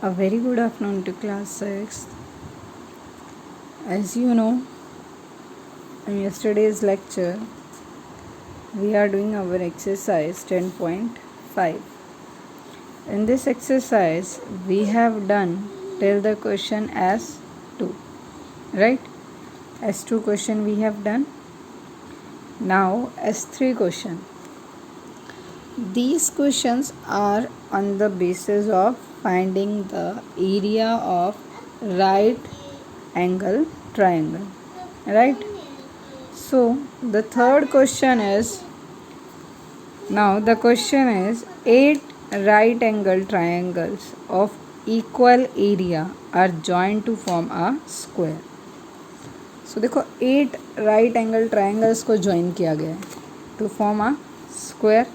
A very good afternoon to class 6. As you know, in yesterday's lecture, we are doing our exercise 10.5. In this exercise, we have done till the question S2, right? S2 question we have done. Now S3 question. These questions are on the basis of finding the area of right angle triangle, right? So the third question is, now the question is 8 right angle triangles of equal area are joined to form a square. So देखो 8 right angle triangles को join किया गया है to form a square,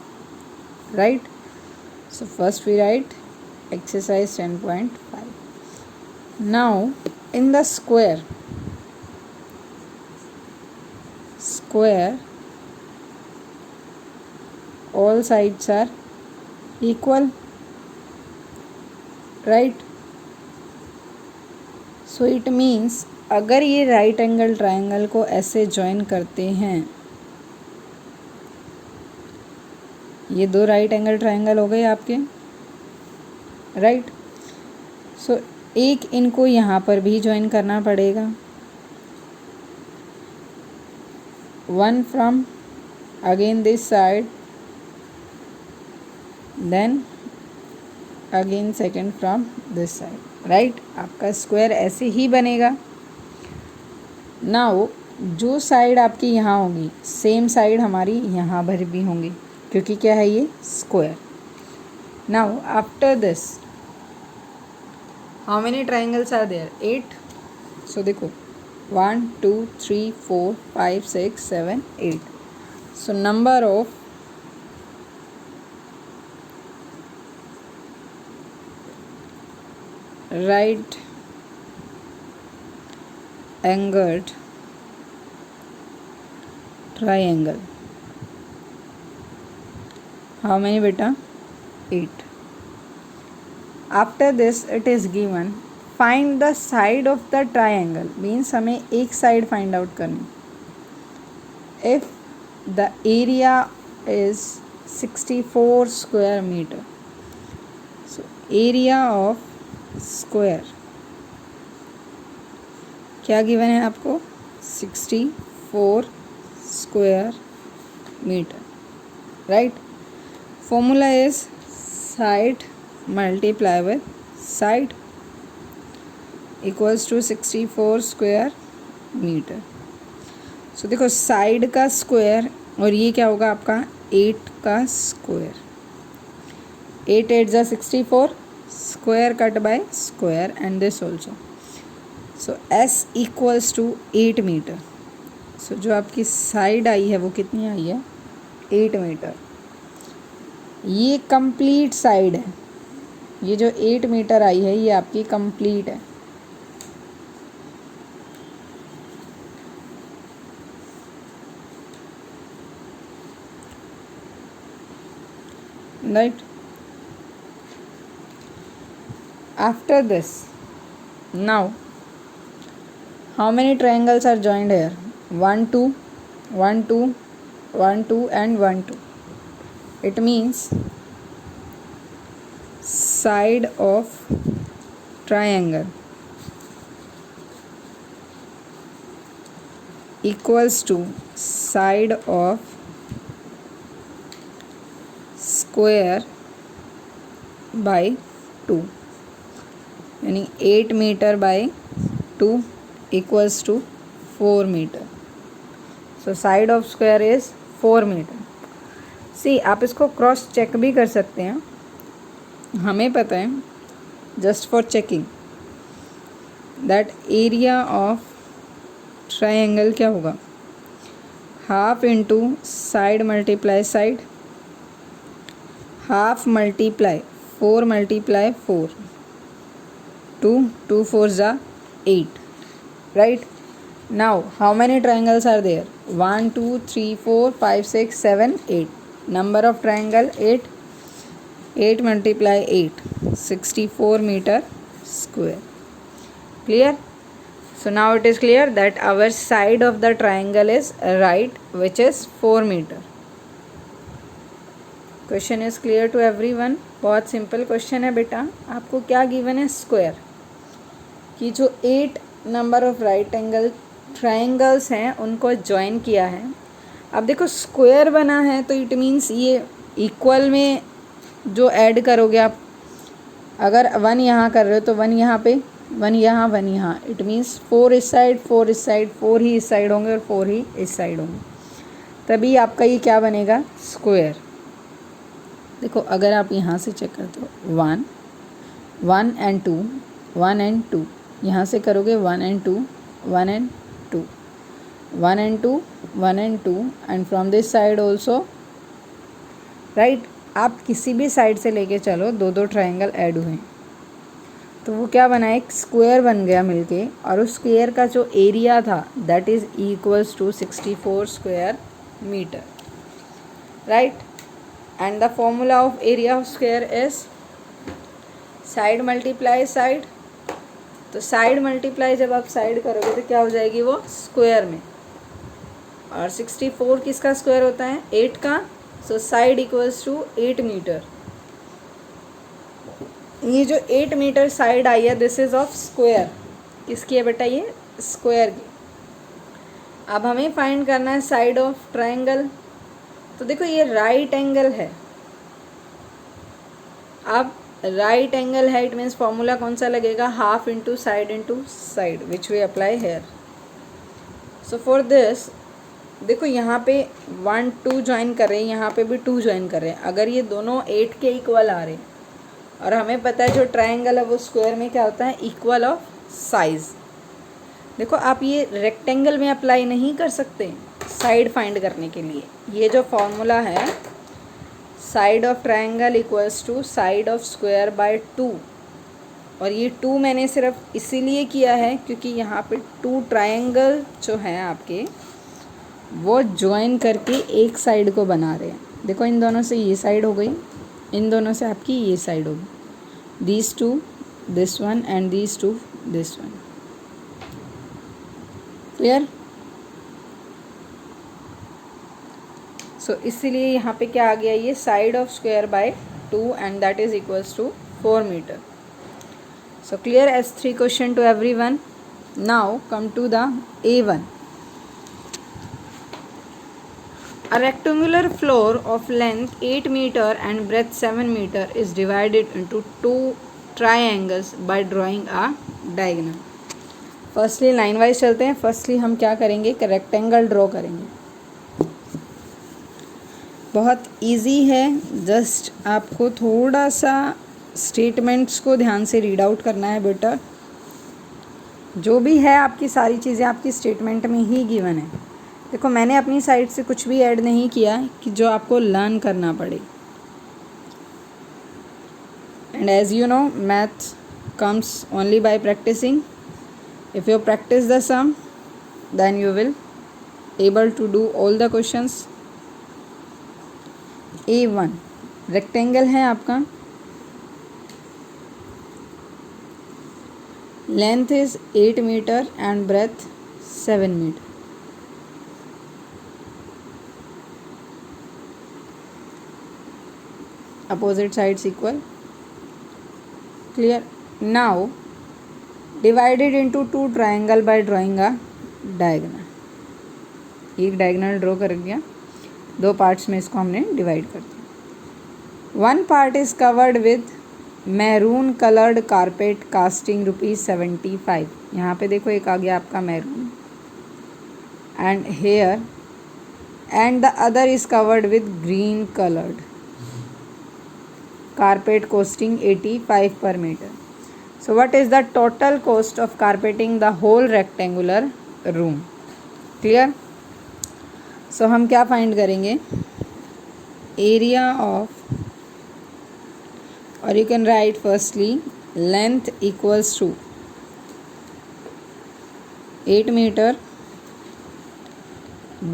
right? So first we write exercise 10.5. Now in the square all sides are equal, right? So it means अगर ये right angle triangle को ऐसे join करते हैं, ये दो राइट एंगल ट्रायंगल हो गए आपके, राइट? सो एक इनको यहाँ पर भी ज्वाइन करना पड़ेगा, one from again this side, then again second from this side, right? आपका स्क्वायर ऐसे ही बनेगा. नाउ जो साइड आपकी यहाँ होगी सेम साइड हमारी यहाँ पर भी होंगी, क्योंकि क्या है ये square. Now after this how many triangles are there? 8. So देखो 1 2 3 4 5 6 7 8. So number of right angled triangle, how many beta? 8. After this it is given find the side of the triangle, means हमें एक side find out करनी. if the area is 64 square meter, so area of square क्या given है आपको? 64 square metre, right? Formula is side multiply with side equals to 64 square metre. So देखो side का square और ये क्या होगा आपका 8 का स्क्वायर. 8 8 जा 64, square cut by square and this also. So S equals to 8 metre. So जो आपकी साइड आई है वो कितनी आई है? 8 मीटर. ये कंप्लीट साइड है, ये जो 8 मीटर आई है ये आपकी कंप्लीट है. Right? After this, now how many triangles are joined here? 1 2 1 2 1 2 and 1 2. It means side of triangle equals to side of square by 2, यानी 8 metre by 2 equals to 4 metre. So side of square is 4 metre. See आप इसको cross check भी कर सकते हैं, हमें पता है, just for checking that area of triangle क्या होगा? Half into side multiply side, half multiply 4 multiply 4, 2 2 4s are 8, right? Now how many triangles are there? 1 2 3 4 5 6 7 8. Number of triangle 8. 8 multiply 8, 64 meter square. Clear? So now it is clear that our side of the triangle is right, which is 4 meter. Question is clear to everyone. बहुत simple question है बेटा. आपको क्या given है? Square कि जो 8 number of right angle triangles हैं उनको ज्वाइन किया है. अब देखो स्क्वायर बना है तो इट मीन्स ये इक्वल में जो ऐड करोगे आप, अगर 1 यहाँ कर रहे हो तो 1 यहाँ पे, 1 यहाँ, 1 यहाँ, इट मीन्स 4 इस साइड, 4 इस साइड, 4 ही इस साइड होंगे और 4 ही इस साइड होंगे, तभी आपका ये क्या बनेगा? स्क्वायर. देखो अगर आप यहाँ से चेक करते हो 1, 1 and 2, 1 and 2, यहाँ से करोगे 1 and 2, 1 and 2, 1 and 2, 1 and 2 and from this side also, right. आप किसी भी साइड से लेके चलो, दो दो ट्रायंगल ऐड हुए तो वो क्या बना? एक स्क्वायर बन गया मिलके, और उस स्क्वायर का जो एरिया था that is equals to 64 square metre, right. And the formula of area of square is side multiply side. तो साइड मल्टीप्लाई जब आप साइड करोगे तो क्या हो जाएगी? वो स्क्वायर में. और 64 किसका स्क्वायर होता है? 8 का. So side equals to 8 metre. ये जो 8 मीटर साइड आई है दिस इज ऑफ स्क्वायर. किसकी है बेटा? ये स्क्वायर की. अब हमें फाइंड करना है साइड ऑफ ट्रायंगल. तो देखो ये राइट एंगल है. अब राइट एंगल है, इट मीन्स फॉर्मूला कौन सा लगेगा? Half into side which we apply here. So for this देखो यहाँ पे 1 2 ज्वाइन कर रहे हैं, यहाँ पे भी 2 ज्वाइन कर रहे हैं. अगर ये दोनों 8 के इक्वल आ रहे हैं और हमें पता है जो ट्रायंगल है वो स्क्वायर में क्या होता है? Equal of size. देखो आप ये रेक्टेंगल में अप्लाई नहीं कर सकते साइड फाइंड करने के लिए. ये जो फॉर्मूला है side of triangle equals to side of square by 2, और ये 2 मैंने सिर्फ इसीलिए किया है क्योंकि यहाँ पे 2 ट्रायंगल जो हैं आपके वो ज्वाइन करके एक साइड को बना रहे हैं. देखो इन दोनों से ये साइड हो गई, इन दोनों से आपकी ये साइड होगी. These 2 this one and these 2 this one. Clear? So इसीलिए यहाँ पे क्या आ गया? ये side of square by 2 and that is equals to 4 metre. So clear as 3 question to everyone. Now come to the A1. A rectangular floor of length 8 meter and breadth 7 meter is divided into 2 triangles by drawing a diagonal. Firstly line wise चलते हैं. Firstly हम क्या करेंगे? एक rectangle draw करेंगे. बहुत easy है, just आपको थोड़ा सा स्टेटमेंट्स को ध्यान से रीड आउट करना है बेटा. जो भी है आपकी सारी चीज़ें आपकी स्टेटमेंट में ही गिवन है. देखो मैंने अपनी साइड से कुछ भी ऐड नहीं किया कि जो आपको लर्न करना पड़े. And as you know math comes only by practising. If you practice the sum, then you will able to do all the questions. A1 rectangle है आपका. Length is 8 metre and breadth 7 metre. Opposite sides equal. Clear? Now divided into 2 triangle by drawing a diagonal. एक diagonal draw कर दिया, 2 parts में इसको हमने divide कर दिया. 1 part is covered with maroon coloured carpet costing ₹75. यहाँ पे देखो एक आ गया आपका maroon and here, and the other is covered with green coloured carpet costing 85 per meter. So what is the total cost of carpeting the whole rectangular room? Clear? So हम क्या find करेंगे? एरिया ऑफ, और you can write firstly length equals to 8 metre,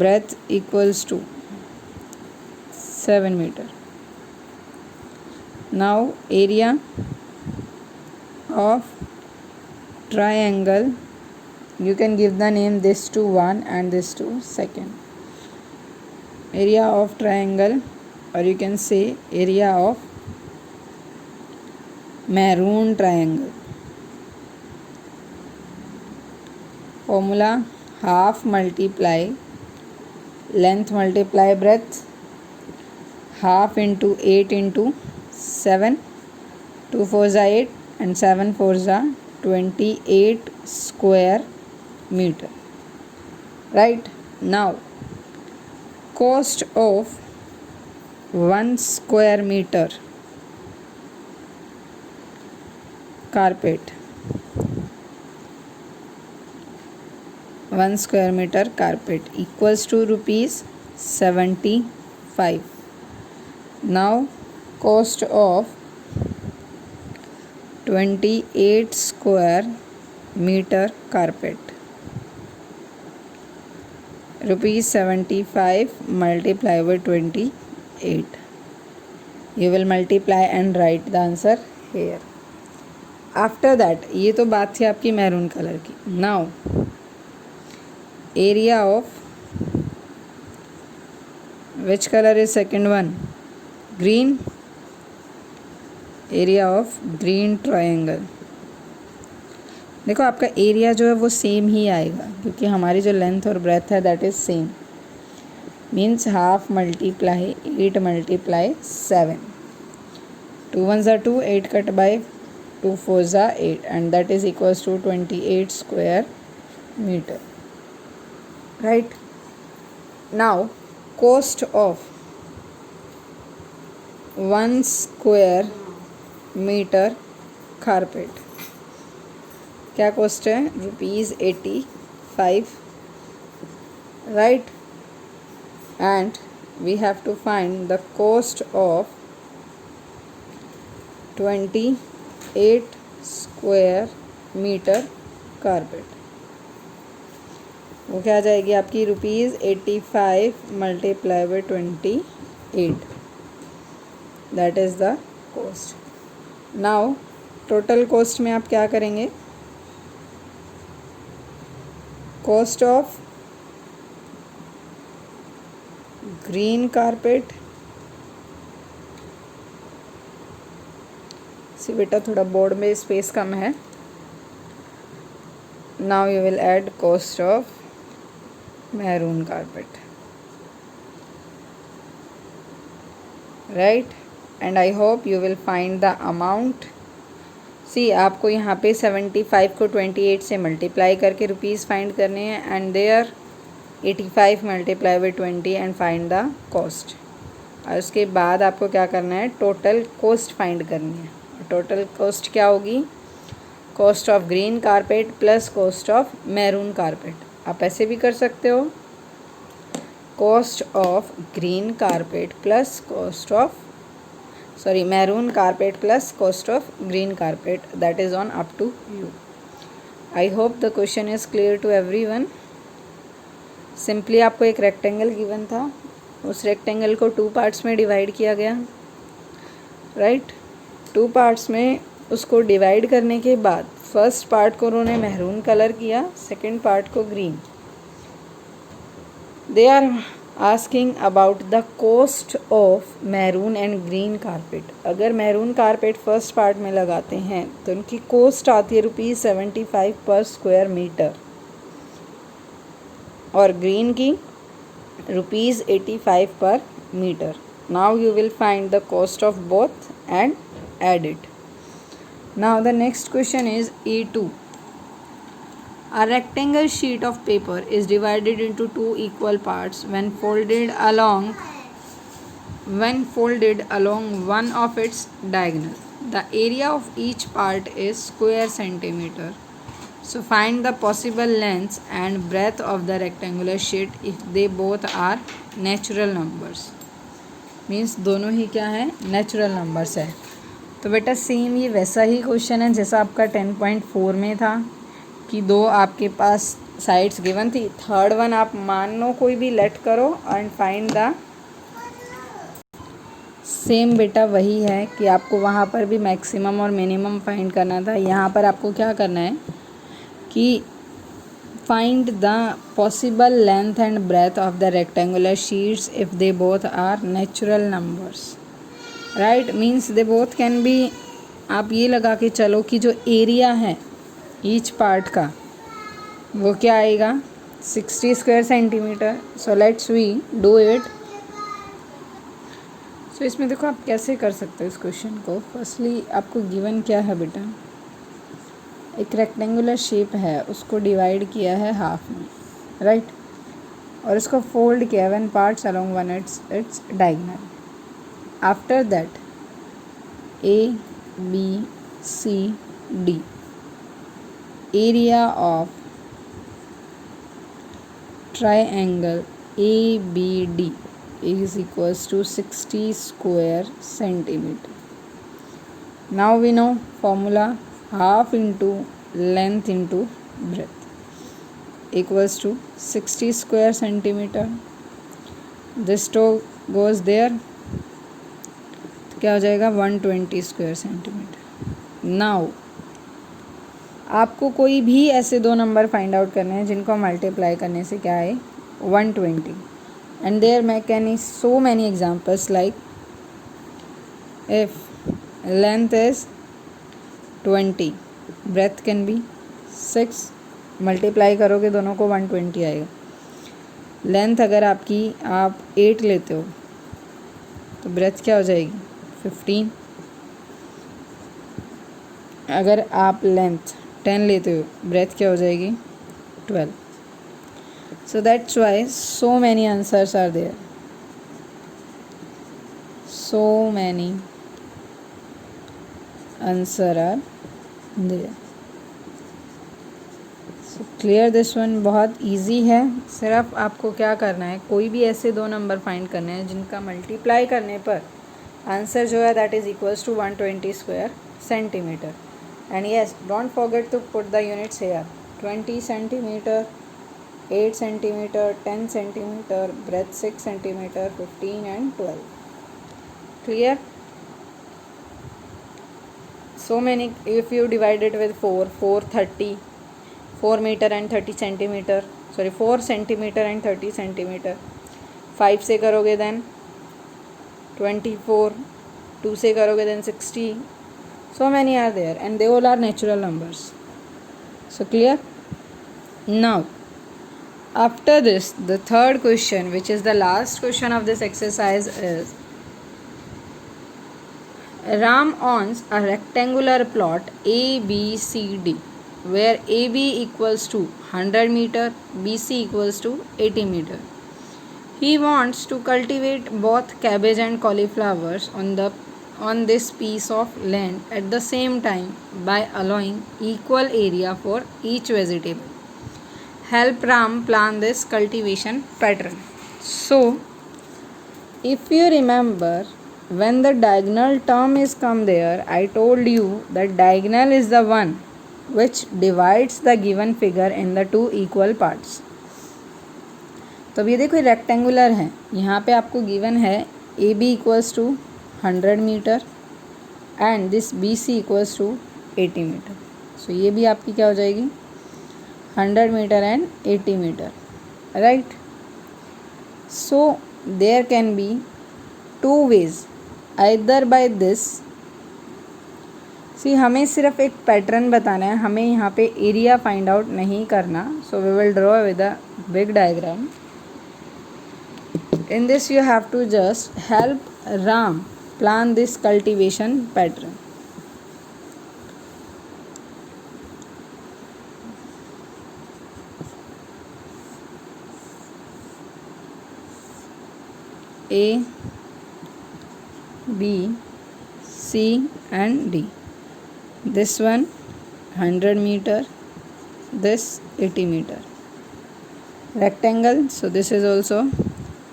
breadth equals to 7 meter. Now area of triangle, you can give the name this to 1 and this to second. Area of triangle, or you can say area of maroon triangle. Formula: half multiply length multiply breadth, half into 8 into 7, 2 4s are 8 and 7 4s are 28 square meter. Right? Now cost of 1 square meter carpet, 1 square meter carpet equals to rupees 75. Now cost of 28 square meter carpet, rupees 75 multiplied by 28. You will multiply and write the answer here. After that, ये तो बात थी आपकी maroon colour की. Now area of which color is second one? Green. Area of green triangle. देखो आपका area जो है वो सेम ही आएगा क्योंकि हमारी जो लेंथ और ब्रेथ है that is same. Means half multiply 8 multiply 7. 2 1s are 2, 8 cut by 2 4s are 8 and that is equals to 28 square meter. Right? Now cost of 1 square metre carpet क्या कॉस्ट है? Rupees 85. Right? And we have to find the cost of 28 square metre carpet. वो क्या आ जाएगी आपकी? रुपीज़ 85 multiply by 28. That is the cost. Now total cost में आप क्या करेंगे? Cost of green carpet. See बेटा थोड़ा बोर्ड में स्पेस कम है. Now you will add cost of maroon carpet. Right? And I hope you will find the amount. See आपको यहाँ पे 75 को 28 से मल्टीप्लाई करके रुपीज़ फाइंड करने हैं and there 85 multiply by 20 and find the cost. और उसके बाद आपको क्या करना है? टोटल कॉस्ट फाइंड करनी है. टोटल कॉस्ट क्या होगी? Cost of green carpet plus cost of maroon carpet. आप ऐसे भी कर सकते हो, cost of green carpet plus cost of maroon carpet plus cost of green carpet. That is on up to you. I hope the question is clear to everyone. Simply आपको एक rectangle given था, उस rectangle को 2 parts में divide किया गया. Right? 2 parts में उसको डिवाइड करने के बाद फर्स्ट पार्ट को उन्होंने मैरून कलर किया, सेकेंड पार्ट को green. They are asking about the cost of maroon and green carpet. अगर मैरून कारपेट फर्स्ट पार्ट में लगाते हैं तो उनकी कॉस्ट आती है रुपीज़ 75 पर स्क्वायर मीटर और ग्रीन की रुपीज़ 85 पर metre. Now you will find the cost of both and add it. Now the next question is E2. A rectangle sheet of paper is divided into 2 equal parts when folded along one of its diagonal. The area of each part is square centimeter. So find the possible lengths and breadth of the rectangular sheet if they both are natural numbers. Means दोनों ही क्या है? Natural numbers है. तो बेटा same ये वैसा ही question है जैसा आपका 10.4 में था कि 2 आपके पास साइड्स गिवन थी. थर्ड वन आप मान लो कोई भी लेट करो एंड फाइंड द सेम बेटा वही है कि आपको वहाँ पर भी मैक्सिमम और मिनिमम फाइंड करना था। यहाँ पर आपको क्या करना है कि find the possible length and breadth of the rectangular sheets if they both are natural numbers, right. Means they both can be, आप ये लगा के चलो कि जो एरिया है ईच पार्ट का वो क्या आएगा 60 square centimetre. So let's we do it. So इसमें देखो आप कैसे कर सकते हो इस क्वेश्चन को। फर्स्टली आपको गिवन क्या है बेटा, एक रेक्टेंगुलर शेप है, उसको डिवाइड किया है हाफ में, राइट, और इसको फोल्ड किया one parts along one its diagonal. After that A B C D, area of triangle ABD is equals to 60 square centimeter. Now we know formula, half into length into breadth equals to 60 square centimeter. This goes there, तो क्या हो जाएगा 120 square centimetre. Now आपको कोई भी ऐसे दो number find out करने हैं जिनको मल्टीप्लाई करने से क्या है 120, एंड देयर मैं can so many examples like if length is 20, breadth can be 6, multiply करोगे दोनों को 120 आएगा। लेंथ अगर आपकी आप 8 लेते हो तो ब्रेथ क्या हो जाएगी 15। अगर आप लेंथ 10 लेते हो ब्रेथ क्या हो जाएगी 12। So that's why so many answers are there, so many answer are there. So clear this one, बहुत इजी है। सिर्फ आपको क्या करना है, कोई भी ऐसे दो नंबर फाइंड करने हैं जिनका मल्टीप्लाई करने पर आंसर जो है that is equals to 120 square centimetre. And yes, don't forget to put the units here, 20 centimeter, 8 centimeter, 10 centimeter, breadth 6 centimeter, 15 and 12. Clear? So many, if you divide it with 4 30, 4 meter and 30 centimeter, sorry 4 centimeter and 30 centimeter, 5 से करोगे then 24, 2 से करोगे then 60. So many are there and they all are natural numbers. So clear? Now after this, the third question, which is the last question of this exercise, is Ram owns a rectangular plot ABCD where AB equals to 100 meter, BC equals to 80 meter. He wants to cultivate both cabbage and cauliflowers on this piece of land at the same time by allowing equal area for each vegetable. Help Ram plan this cultivation pattern. So if you remember, when the diagonal term is come there, I told you that diagonal is the one which divides the given figure in the two equal parts. तो अब ये देखो rectangular है, यहाँ पे आपको given है A B equals to 100 metre and this B C equals to 80 metre. So ये भी आपकी क्या हो जाएगी 100 metre and 80 metre, right. So there can be two ways, either by this, see हमें सिर्फ एक पैटर्न बताना है, हमें यहाँ पे एरिया फाइंड आउट नहीं करना। So we will draw with a big diagram. In this you have to just help Ram plan this cultivation pattern. A, B, C and D. This one 100 meter, this 80 meter. Rectangle, so this is also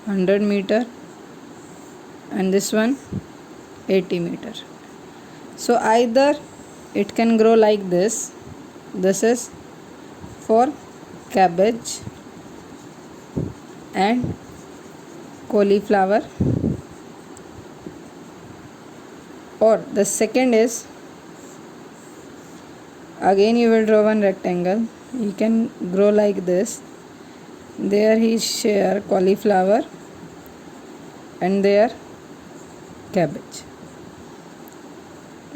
100 meter and this one 80 meter. So either it can grow like this, this is for cabbage and cauliflower, Or the second is, again you will draw one rectangle. You can grow like this. There he share cauliflower and there cabbage.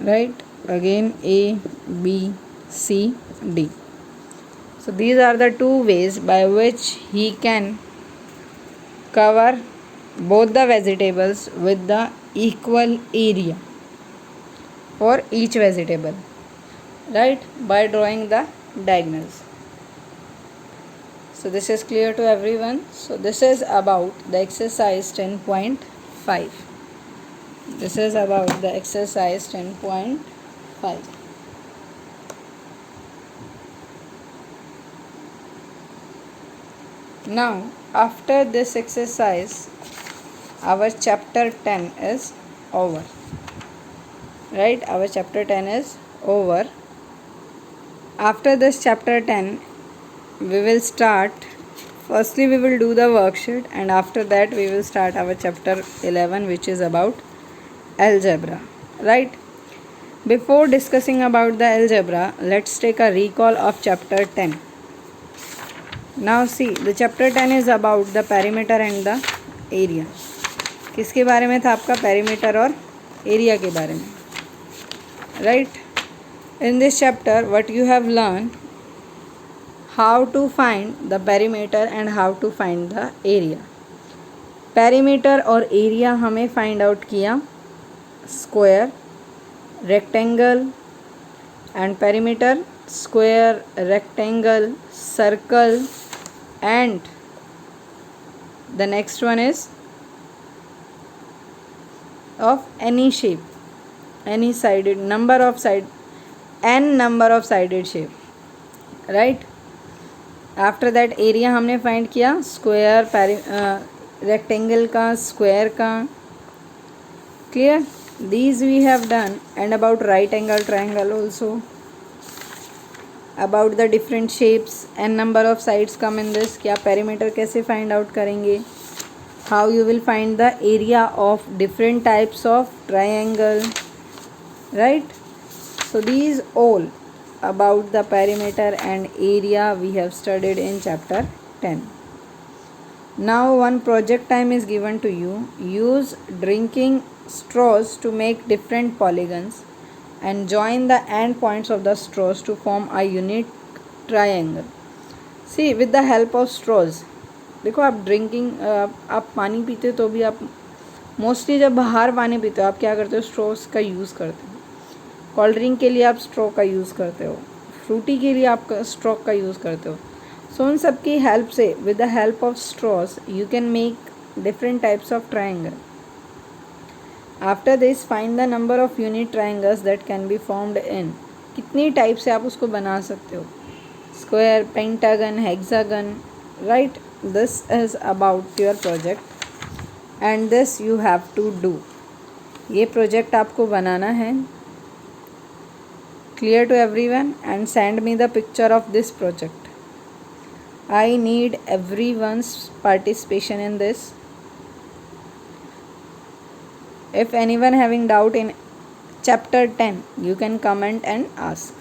Right? Again A, B, C, D. So these are the two ways by which he can cover both the vegetables with the equal area for each vegetable, right, by drawing the diagonals. So this is clear to everyone. So this is about the exercise 10.5. This is about the exercise 10.5. Now after this exercise our chapter 10 is over, right? Our chapter 10 is over. After this chapter 10 we will start, firstly we will do the worksheet, and after that we will start our chapter 11, which is about algebra, right? Before discussing about the algebra, let's take a recall of chapter 10. Now see, the chapter 10 is about the perimeter and the area. किसके बारे में था आपका? perimeter और area के बारे में, right? In this chapter what you have learned, how to find the perimeter and how to find the area. perimeter और area हमें find out किया, square, rectangle and perimeter, square, rectangle, circle, and the next one is of any shape, any sided number of side, n number of sided shape, right? After that area हमने find किया, square, rectangle का, square का. Clear? these we have done. And about right angle triangle also, about the different shapes and number of sides come in this. क्या perimeter कैसे find out करेंगे, how you will find the area of different types of triangle, right? So these all about the perimeter and area we have studied in chapter 10. Now one project time is given to you. Use drinking straws to make different polygons and join the end points of the straws to form a unique triangle. See, with the help of straws, देखो आप drinking, आप पानी पीते तो भी आप mostly जब बाहर पानी पीते हो आप क्या करते हो? स्ट्रॉस का यूज़ करते हो. कोल्ड ड्रिंक के लिए आप स्ट्रॉ का यूज़ करते हो, फ्रूटी के लिए आप स्ट्रॉ का यूज़ करते हो. सो उन सब की हेल्प से, with the help of straws, you can make different types of triangle. After this find the number of unit triangles that can be formed in. कितनी टाइप से आप उसको बना सकते हो? Square, pentagon, hexagon, right? This is about your project and this you have to do. ये project आपको बनाना है. Clear to everyone? And send me the picture of this project. I need everyone's participation in this. If anyone having doubt in chapter 10, you can comment and ask.